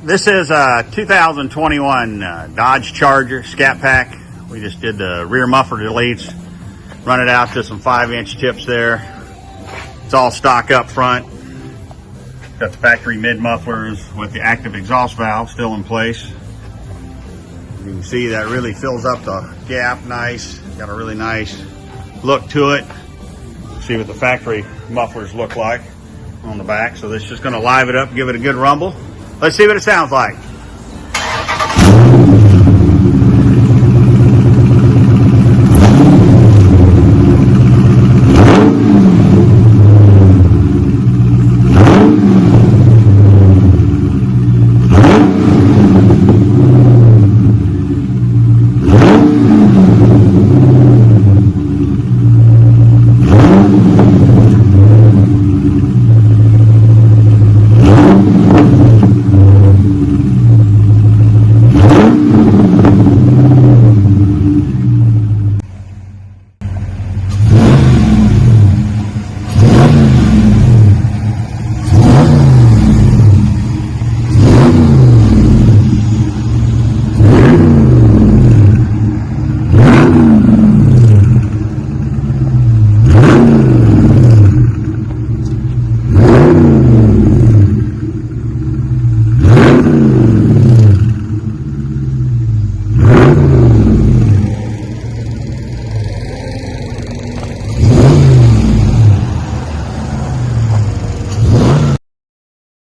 This is a 2021 Dodge Charger Scat Pack. We just did the rear muffler deletes, run it out to some 5-inch tips there. It's all stock up front. Got the factory mid mufflers with the active exhaust valve still in place. You can see that really fills up the gap nice. Got a really nice look to it. See what the factory mufflers look like on the back. So this is just going to live it up, give it a good rumble. Let's see what it sounds like.